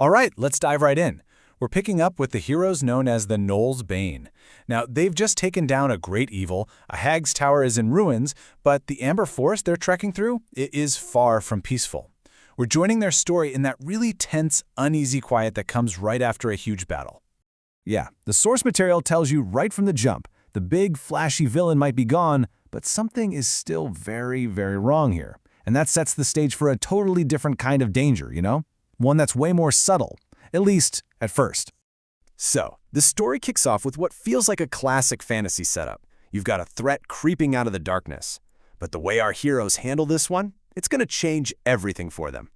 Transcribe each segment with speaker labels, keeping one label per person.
Speaker 1: All right, let's dive right in. We're picking up with the heroes known as the Gnoll's Bane. Now, they've just taken down a great evil, a hag's tower is in ruins, but the amber forest they're trekking through, it is far from peaceful. We're joining their story in that really tense, uneasy quiet that comes right after a huge battle.
Speaker 2: Yeah, the source material tells you right from the jump, the big, flashy villain might be gone, but something is still very, very wrong here. And that sets the stage for a totally different kind of danger, you know? One that's way more subtle, at least at first.
Speaker 3: So, the story kicks off with what feels like a classic fantasy setup. You've got a threat creeping out of the darkness. But the way our heroes handle this one, it's going to change everything for them.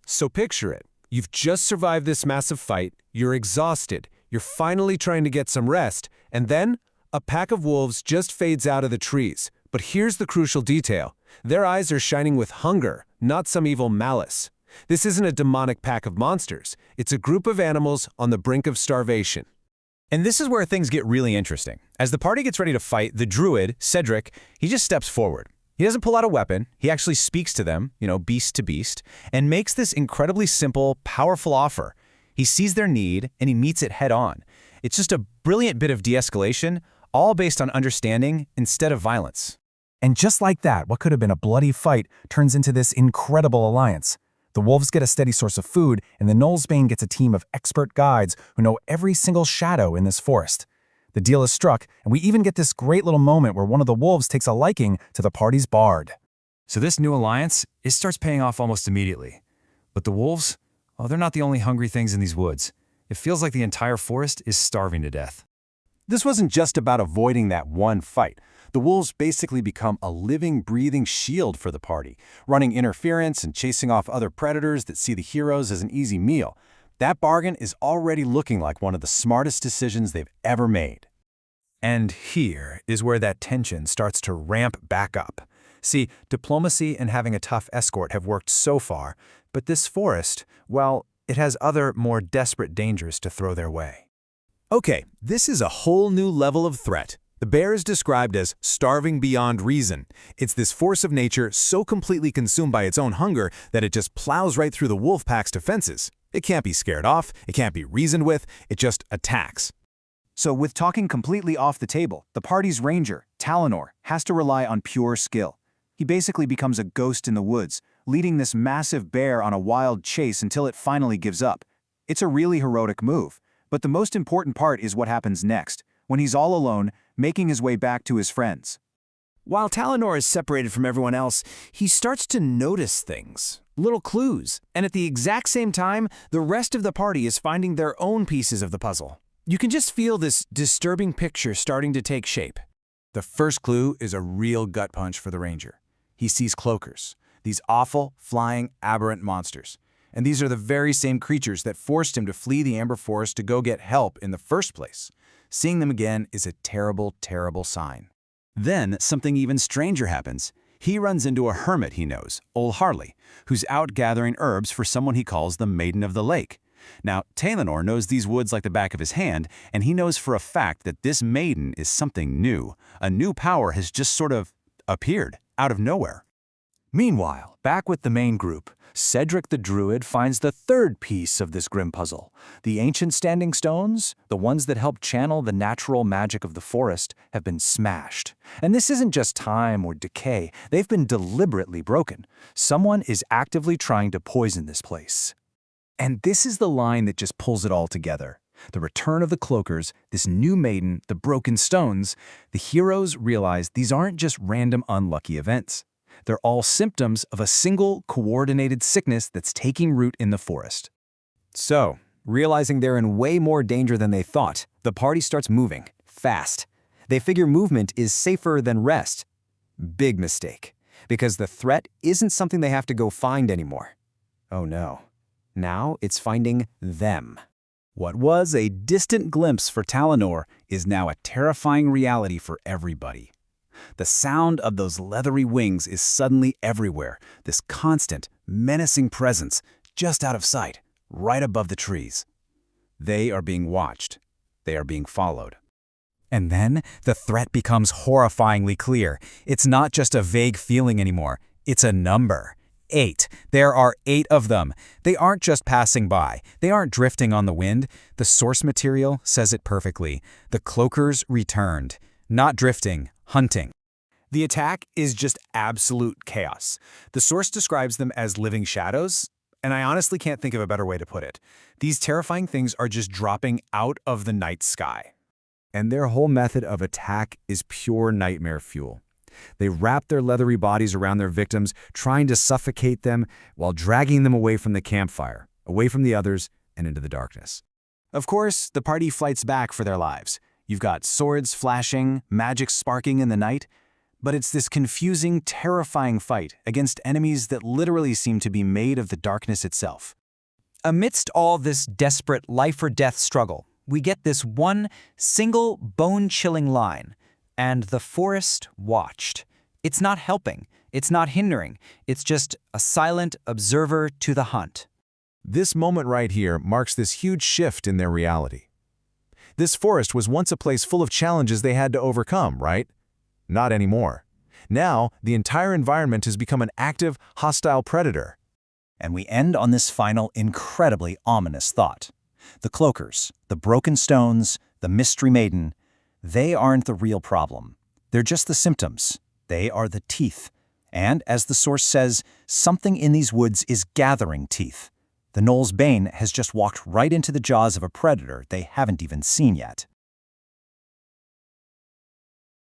Speaker 3: So picture it. You've just survived this massive fight, you're exhausted, you're finally trying to get some rest, and then a pack of wolves just fades out of the trees. But here's the crucial detail. Their eyes are shining with hunger, not some evil malice. This isn't a demonic pack of monsters. It's a group of animals on the brink of starvation.
Speaker 1: And this is where things get really interesting. As the party gets ready to fight, the druid, Cedric, he just steps forward. He doesn't pull out a weapon. He actually speaks to them, beast to beast, and makes this incredibly simple, powerful offer. He sees their need, and he meets it head on. It's just a brilliant bit of de-escalation, all based on understanding instead of violence.
Speaker 2: And just like that, what could have been a bloody fight turns into this incredible alliance. The wolves get a steady source of food, and the Gnoll's Bane gets a team of expert guides who know every single shadow in this forest. The deal is struck, and we even get this great little moment where one of the wolves takes a liking to the party's bard.
Speaker 4: So this new alliance, it starts paying off almost immediately. But the wolves, they're not the only hungry things in these woods. It feels like the entire forest is starving to death.
Speaker 3: This wasn't just about avoiding that one fight. The wolves basically become a living, breathing shield for the party, running interference and chasing off other predators that see the heroes as an easy meal. That bargain is already looking like one of the smartest decisions they've ever made.
Speaker 1: And here is where that tension starts to ramp back up. See, diplomacy and having a tough escort have worked so far, but this forest, well, it has other, more desperate dangers to throw their way.
Speaker 3: Okay, this is a whole new level of threat. The bear is described as starving beyond reason. It's this force of nature so completely consumed by its own hunger that it just plows right through the wolf pack's defenses. It can't be scared off, it can't be reasoned with, it just attacks.
Speaker 5: So with talking completely off the table, the party's ranger, Talonor, has to rely on pure skill. He basically becomes a ghost in the woods, leading this massive bear on a wild chase until it finally gives up. It's a really heroic move, but the most important part is what happens next, when he's all alone, making his way back to his friends.
Speaker 3: While Talonor is separated from everyone else, he starts to notice things, little clues, and at the exact same time, the rest of the party is finding their own pieces of the puzzle. You can just feel this disturbing picture starting to take shape.
Speaker 1: The first clue is a real gut punch for the ranger. He sees cloakers, these awful, flying, aberrant monsters. And these are the very same creatures that forced him to flee the Amber Forest to go get help in the first place. Seeing them again is a terrible, terrible sign.
Speaker 6: Then something even stranger happens. He runs into a hermit he knows, Ol Harley, who's out gathering herbs for someone he calls the Maiden of the Lake. Now, Talonor knows these woods like the back of his hand, and he knows for a fact that this maiden is something new. A new power has just sort of appeared out of nowhere.
Speaker 2: Meanwhile, back with the main group, Cedric the Druid finds the third piece of this grim puzzle. The ancient standing stones, the ones that help channel the natural magic of the forest, have been smashed. And this isn't just time or decay, they've been deliberately broken. Someone is actively trying to poison this place. And this is the line that just pulls it all together. The return of the cloakers, this new maiden, the broken stones. The heroes realize these aren't just random unlucky events. They're all symptoms of a single, coordinated sickness that's taking root in the forest.
Speaker 6: So, realizing they're in way more danger than they thought, the party starts moving, fast. They figure movement is safer than rest. Big mistake, because the threat isn't something they have to go find anymore. Oh no. Now it's finding them.
Speaker 2: What was a distant glimpse for Talonor is now a terrifying reality for everybody. The sound of those leathery wings is suddenly everywhere, this constant, menacing presence, just out of sight, right above the trees. They are being watched. They are being followed.
Speaker 1: And then the threat becomes horrifyingly clear. It's not just a vague feeling anymore. It's a number. 8. There are 8 of them. They aren't just passing by. They aren't drifting on the wind. The source material says it perfectly. The cloakers returned. Not drifting, hunting.
Speaker 5: The attack is just absolute chaos. The source describes them as living shadows, and I honestly can't think of a better way to put it. These terrifying things are just dropping out of the night sky.
Speaker 3: And their whole method of attack is pure nightmare fuel. They wrap their leathery bodies around their victims, trying to suffocate them while dragging them away from the campfire, away from the others, and into the darkness.
Speaker 5: Of course, the party fights back for their lives. You've got swords flashing, magic sparking in the night, but it's this confusing, terrifying fight against enemies that literally seem to be made of the darkness itself.
Speaker 2: Amidst all this desperate life-or-death struggle, we get this one single bone-chilling line, and the forest watched. It's not helping, it's not hindering, it's just a silent observer to the hunt.
Speaker 3: This moment right here marks this huge shift in their reality. This forest was once a place full of challenges they had to overcome, right? Not anymore. Now, the entire environment has become an active, hostile predator.
Speaker 2: And we end on this final, incredibly ominous thought. The cloakers, the broken stones, the mystery maiden, they aren't the real problem. They're just the symptoms. They are the teeth. And, as the source says, something in these woods is gathering teeth. The Gnoll's bane has just walked right into the jaws of a predator they haven't even seen yet.